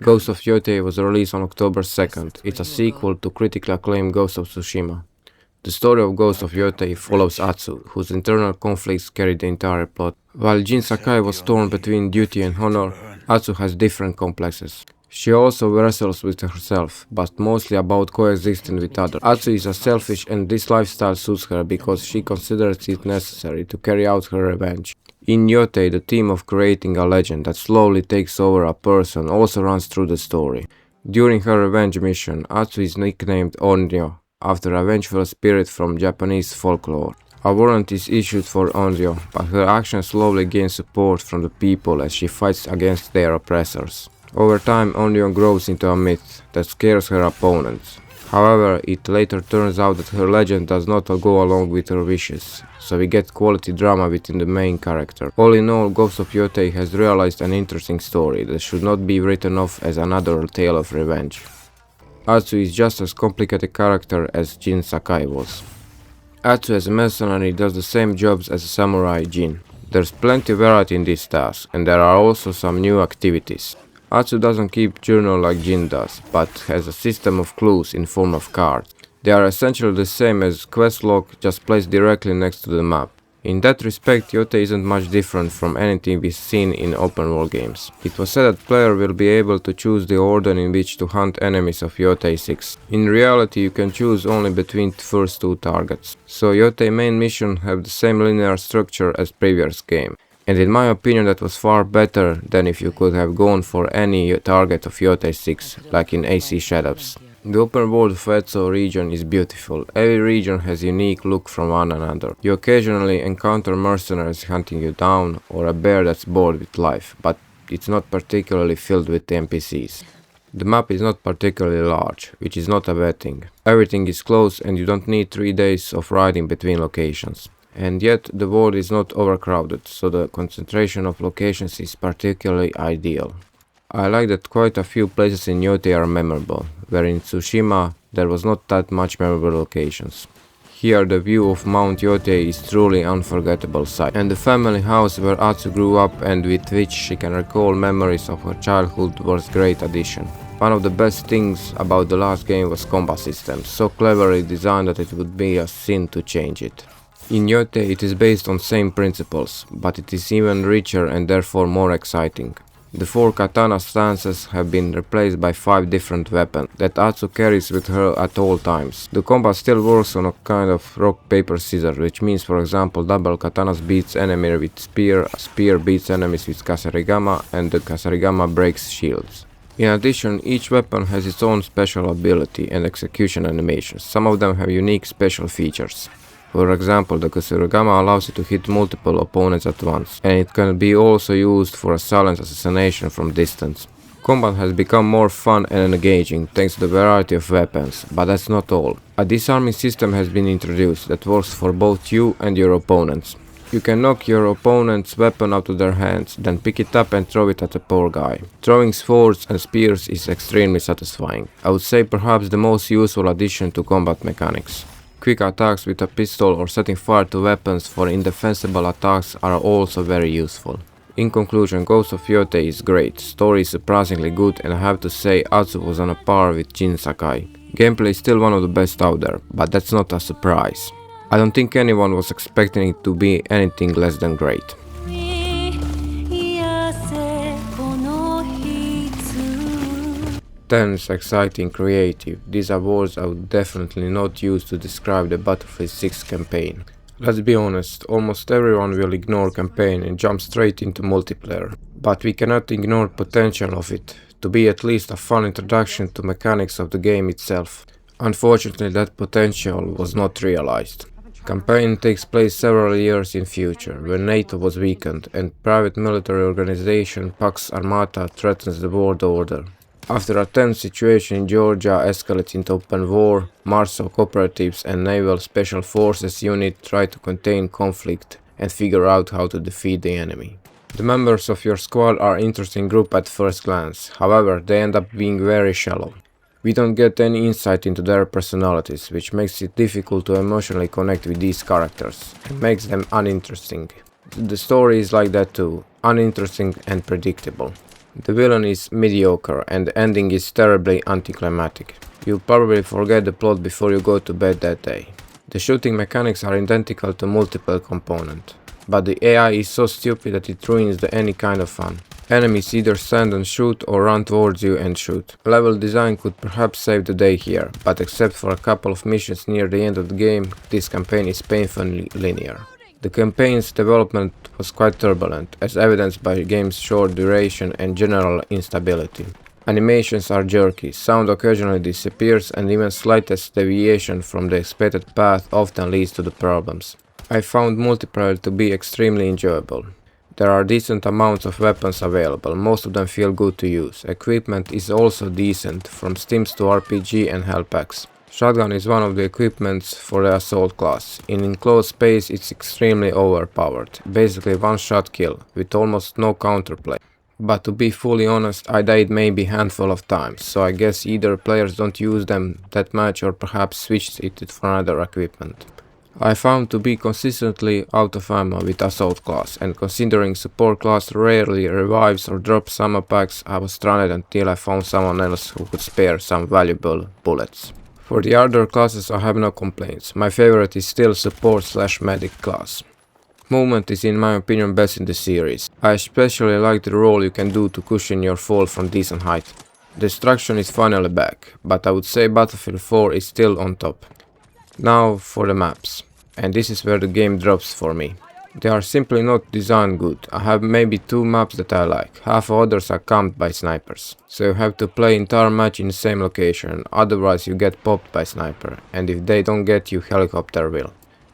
Ghost of Yotei was released on October 2nd. It's a sequel to critically acclaimed Ghost of Tsushima. The story of Ghost of Yotei follows Atsu, whose internal conflicts carry the entire plot. While Jin Sakai was torn between duty and honor, Atsu has different complexes. She also wrestles with herself, but mostly about coexisting with others. Atsu is a selfish and this lifestyle suits her because she considers it necessary to carry out her revenge. In Yotei, the theme of creating a legend that slowly takes over a person also runs through the story. During her revenge mission, Atsu is nicknamed Onryo, after a vengeful spirit from Japanese folklore. A warrant is issued for Onryo, but her actions slowly gain support from the people as she fights against their oppressors. Over time, Onryo grows into a myth that scares her opponents. However, it later turns out that her legend does not go along with her wishes, so we get quality drama within the main character. All in all, Ghost of Yotei has realized an interesting story that should not be written off as another tale of revenge. Atsu is just as complicated character as Jin Sakai was. Atsu as a mercenary does the same jobs as a samurai Jin. There's plenty of variety in this task, and there are also some new activities. Atsu doesn't keep journal like Jin does, but has a system of clues in form of cards. They are essentially the same as quest log, just placed directly next to the map. In that respect, Yotei isn't much different from anything we've seen in open world games. It was said that player will be able to choose the order in which to hunt enemies of Yotei 6. In reality, you can choose only between the first two targets. So Yotei main mission have the same linear structure as previous game. And in my opinion that was far better than if you could have gone for any target of Yotei 6, like in AC Shadows. The open world of Etso region is beautiful. Every region has a unique look from one another. You occasionally encounter mercenaries hunting you down, or a bear that's bored with life, but it's not particularly filled with NPCs. The map is not particularly large, which is not a bad thing. Everything is close and you don't need 3 days of riding between locations. And yet the world is not overcrowded, so the concentration of locations is particularly ideal. I like that quite a few places in Yotei are memorable, where in Tsushima there was not that much memorable locations. Here the view of Mount Yotei is truly unforgettable sight, and the family house where Atsu grew up and with which she can recall memories of her childhood was great addition. One of the best things about the last game was combat system, so cleverly designed that it would be a sin to change it. In Yotei it is based on same principles, but it is even richer and therefore more exciting. The 4 katana stances have been replaced by 5 different weapons that Atsu carries with her at all times. The combat still works on a kind of rock paper scissors, which means for example double katanas beats enemy with spear, a spear beats enemies with kasarigama, and the kasarigama breaks shields. In addition, each weapon has its own special ability and execution animations. Some of them have unique special features. For example, the Kasarigama allows you to hit multiple opponents at once, and it can be also used for a silent assassination from distance. Combat has become more fun and engaging thanks to the variety of weapons, but that's not all. A disarming system has been introduced that works for both you and your opponents. You can knock your opponent's weapon out of their hands, then pick it up and throw it at the poor guy. Throwing swords and spears is extremely satisfying. I would say perhaps the most useful addition to combat mechanics. Quick attacks with a pistol or setting fire to weapons for indefensible attacks are also very useful. In conclusion, Ghost of Yotei is great, story is surprisingly good, and I have to say Atsu was on a par with Jin Sakai. Gameplay is still one of the best out there, but that's not a surprise. I don't think anyone was expecting it to be anything less than great. Tense, exciting, creative. These are words I would definitely not use to describe the Battlefield 6 campaign. Let's be honest, almost everyone will ignore campaign and jump straight into multiplayer. But we cannot ignore potential of it, to be at least a fun introduction to mechanics of the game itself. Unfortunately, that potential was not realized. Campaign takes place several years in future, when NATO was weakened and private military organization Pax Armata threatens the world order. After a tense situation in Georgia escalates into open war, Marshall cooperatives and naval special forces unit try to contain conflict and figure out how to defeat the enemy. The members of your squad are an interesting group at first glance, however they end up being very shallow. We don't get any insight into their personalities, which makes it difficult to emotionally connect with these characters and makes them uninteresting. The story is like that too, uninteresting and predictable. The villain is mediocre and the ending is terribly anticlimactic. You'll probably forget the plot before you go to bed that day. The shooting mechanics are identical to multiple components, but the AI is so stupid that it ruins any kind of fun. Enemies either stand and shoot or run towards you and shoot. Level design could perhaps save the day here, but except for a couple of missions near the end of the game, this campaign is painfully linear. The campaign's development was quite turbulent, as evidenced by the game's short duration and general instability. Animations are jerky, sound occasionally disappears, and even slightest deviation from the expected path often leads to the problems. I found multiplayer to be extremely enjoyable. There are decent amounts of weapons available, most of them feel good to use. Equipment is also decent, from stims to RPG and health packs. Shotgun is one of the equipments for the assault class. In enclosed space it's extremely overpowered, basically one shot kill, with almost no counterplay. But to be fully honest, I died maybe a handful of times, so I guess either players don't use them that much or perhaps switched it for another equipment. I found to be consistently out of ammo with assault class, and considering support class rarely revives or drops ammo packs, I was stranded until I found someone else who could spare some valuable bullets. For the other classes I have no complaints. My favorite is still support/medic class. Movement is in my opinion best in the series. I especially like the roll you can do to cushion your fall from decent height. Destruction is finally back, but I would say Battlefield 4 is still on top. Now for the maps. And this is where the game drops for me. They are simply not designed good. I have maybe 2 maps that I like, half others are camped by snipers. So you have to play entire match in the same location, otherwise you get popped by sniper, and if they don't get you, helicopter will.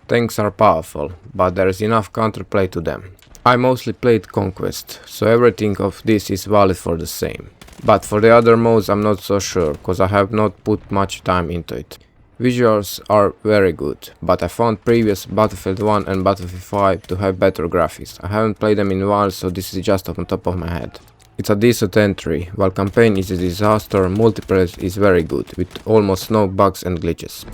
Tanks are powerful, but there is enough counterplay to them. I mostly played Conquest, so everything of this is valid for the same. But for the other modes I'm not so sure, cause I have not put much time into it. Visuals are very good, but I found previous Battlefield 1 and Battlefield 5 to have better graphics. I haven't played them in a while, so this is just on top of my head. It's a decent entry, while campaign is a disaster, multiplayer is very good, with almost no bugs and glitches.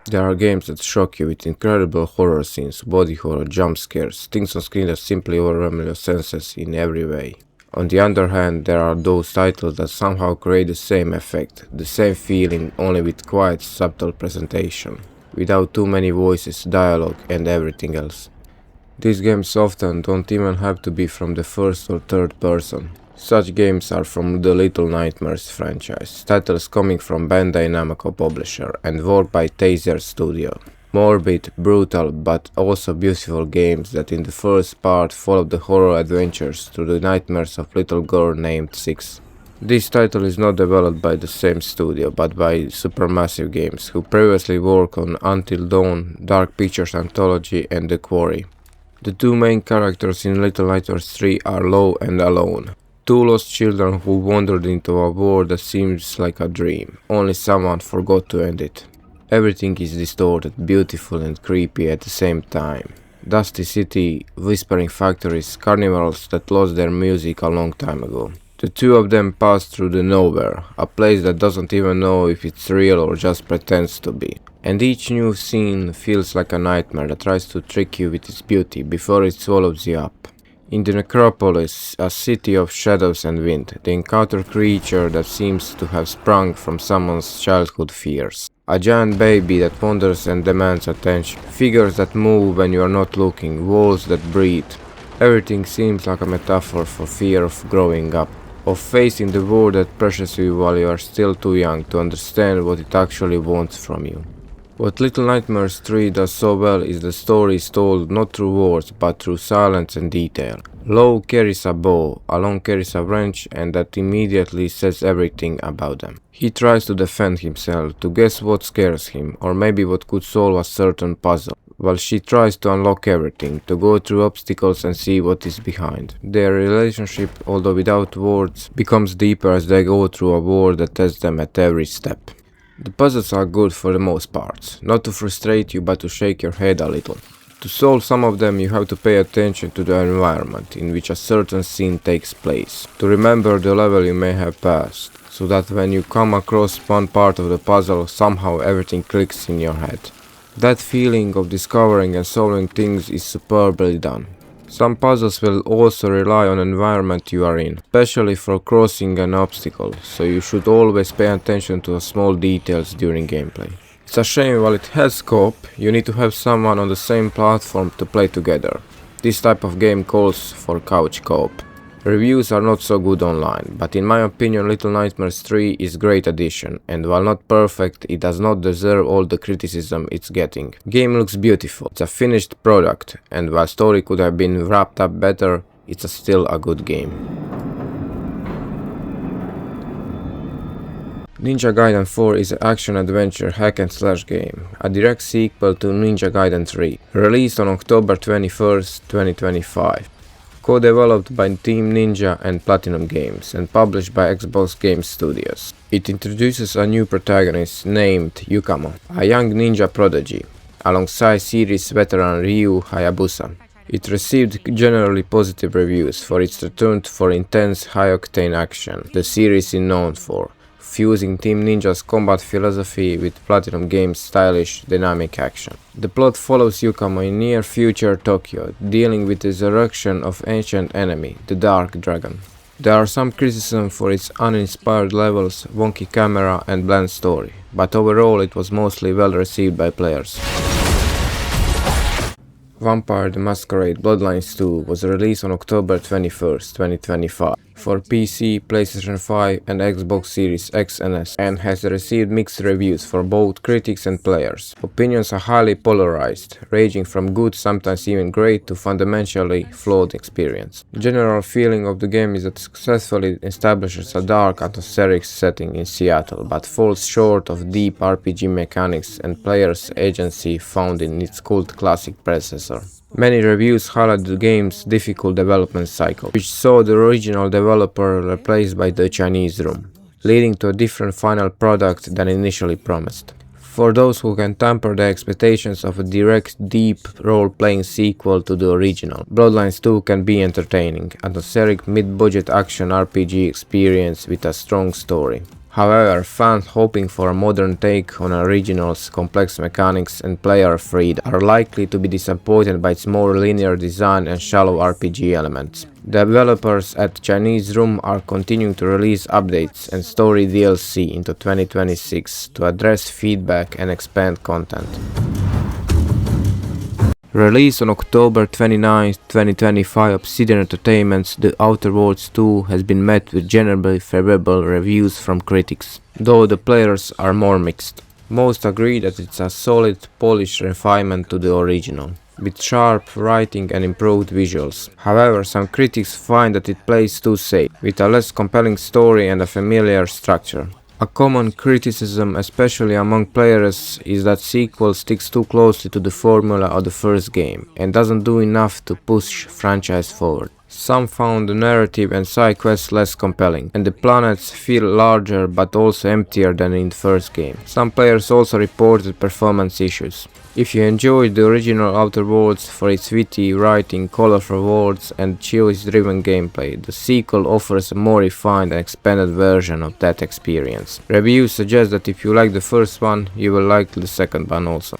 There are games that shock you with incredible horror scenes, body horror, jump scares, things on screen that simply overwhelm your senses in every way. On the other hand, there are those titles that somehow create the same effect, the same feeling, only with quite subtle presentation, without too many voices, dialogue and everything else. These games often don't even have to be from the first or third person. Such games are from the Little Nightmares franchise, titles coming from Bandai Namco publisher and worked by Taser Studio. Morbid, brutal, but also beautiful games that in the first part follow the horror adventures through the nightmares of little girl named Six. This title is not developed by the same studio, but by Supermassive Games, who previously worked on Until Dawn, Dark Pictures Anthology and The Quarry. The 2 main characters in Little Nightmares 3 are Low and Alone. 2 lost children who wandered into a world that seems like a dream, only someone forgot to end it. Everything is distorted, beautiful and creepy at the same time. Dusty city, whispering factories, carnivals that lost their music a long time ago. The 2 of them pass through the nowhere, a place that doesn't even know if it's real or just pretends to be. And each new scene feels like a nightmare that tries to trick you with its beauty before it swallows you up. In the necropolis, a city of shadows and wind, they encounter a creature that seems to have sprung from someone's childhood fears. A giant baby that wanders and demands attention, figures that move when you are not looking, walls that breathe. Everything seems like a metaphor for fear of growing up, of facing the world that pressures you while you are still too young to understand what it actually wants from you. What Little Nightmares 3 does so well is the story is told not through words but through silence and detail. Low carries a bow, Alone carries a wrench, and that immediately says everything about them. He tries to defend himself, to guess what scares him, or maybe what could solve a certain puzzle, while she tries to unlock everything, to go through obstacles and see what is behind. Their relationship, although without words, becomes deeper as they go through a world that tests them at every step. The puzzles are good for the most part, not to frustrate you but to shake your head a little. To solve some of them you have to pay attention to the environment in which a certain scene takes place, to remember the level you may have passed, so that when you come across one part of the puzzle somehow everything clicks in your head. That feeling of discovering and solving things is superbly done. Some puzzles will also rely on the environment you are in, especially for crossing an obstacle, so you should always pay attention to the small details during gameplay. It's a shame while it has co-op, you need to have someone on the same platform to play together. This type of game calls for couch co-op. Reviews are not so good online, but in my opinion Little Nightmares 3 is a great addition, and while not perfect, it does not deserve all the criticism it's getting. Game looks beautiful, it's a finished product, and while story could have been wrapped up better, it's still a good game. Ninja Gaiden 4 is an action-adventure hack-and-slash game, a direct sequel to Ninja Gaiden 3, released on October 21st, 2025. Co-developed by Team Ninja and Platinum Games and published by Xbox Game Studios. It introduces a new protagonist named Yukamo, a young ninja prodigy, alongside series veteran Ryu Hayabusa. It received generally positive reviews for its return for intense high-octane action the series is known for, fusing Team Ninja's combat philosophy with Platinum Games' stylish, dynamic action. The plot follows Yukamo in near-future Tokyo, dealing with the resurrection of ancient enemy, the Dark Dragon. There are some criticism for its uninspired levels, wonky camera and bland story, but overall it was mostly well received by players. Vampire the Masquerade Bloodlines 2 was released on October 21st, 2025 for PC, PlayStation 5 and Xbox Series X and S, and has received mixed reviews for both critics and players. Opinions are highly polarized, ranging from good, sometimes even great, to fundamentally flawed experience. The general feeling of the game is that it successfully establishes a dark, atmospheric setting in Seattle, but falls short of deep RPG mechanics and players' agency found in its cult classic predecessor. Many reviews highlight the game's difficult development cycle, which saw the original developer replaced by the Chinese room, leading to a different final product than initially promised. For those who can temper the expectations of a direct, deep role-playing sequel to the original, Bloodlines 2 can be entertaining, atmospheric mid-budget action RPG experience with a strong story. However, fans hoping for a modern take on original's complex mechanics and player freedom are likely to be disappointed by its more linear design and shallow RPG elements. Developers at Chinese Room are continuing to release updates and story DLC into 2026 to address feedback and expand content. Released on October 29, 2025, Obsidian Entertainment's The Outer Worlds 2 has been met with generally favorable reviews from critics, though the players are more mixed. Most agree that it's a solid, polished refinement to the original, with sharp writing and improved visuals. However, some critics find that it plays too safe, with a less compelling story and a familiar structure. A common criticism, especially among players, is that sequel sticks too closely to the formula of the first game and doesn't do enough to push franchise forward. Some found the narrative and side quests less compelling, and the planets feel larger but also emptier than in the first game. Some players also reported performance issues. If you enjoyed the original Outer Worlds for its witty writing, colorful worlds and choice-driven gameplay, the sequel offers a more refined and expanded version of that experience. Reviews suggest that if you like the first one, you will like the second one also.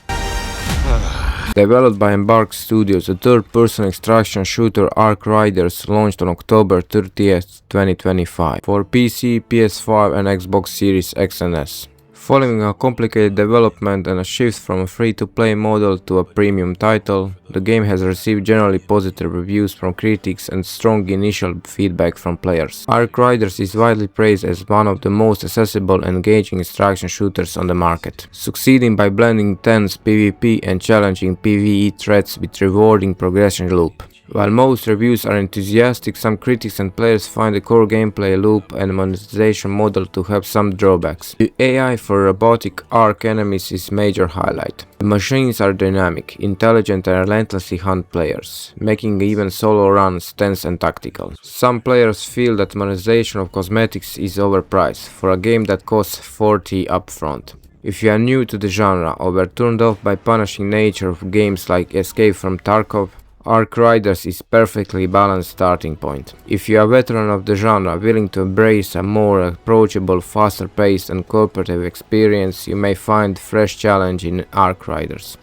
Developed by Embark Studios, the third-person extraction shooter Ark Riders launched on October 30th, 2025 for PC, PS5 and Xbox Series X and S. Following a complicated development and a shift from a free-to-play model to a premium title, the game has received generally positive reviews from critics and strong initial feedback from players. Ark Riders is widely praised as one of the most accessible and engaging extraction shooters on the market, succeeding by blending tense PvP and challenging PvE threats with rewarding progression loop. While most reviews are enthusiastic, some critics and players find the core gameplay loop and monetization model to have some drawbacks. The AI for robotic Ark enemies is a major highlight. The machines are dynamic, intelligent and relentlessly hunt players, making even solo runs tense and tactical. Some players feel that monetization of cosmetics is overpriced for a game that costs $40 upfront. If you are new to the genre or were turned off by punishing nature of games like Escape from Tarkov, Ark Riders is perfectly balanced starting point. If you are a veteran of the genre willing to embrace a more approachable, faster paced and cooperative experience, you may find fresh challenge in Ark Riders.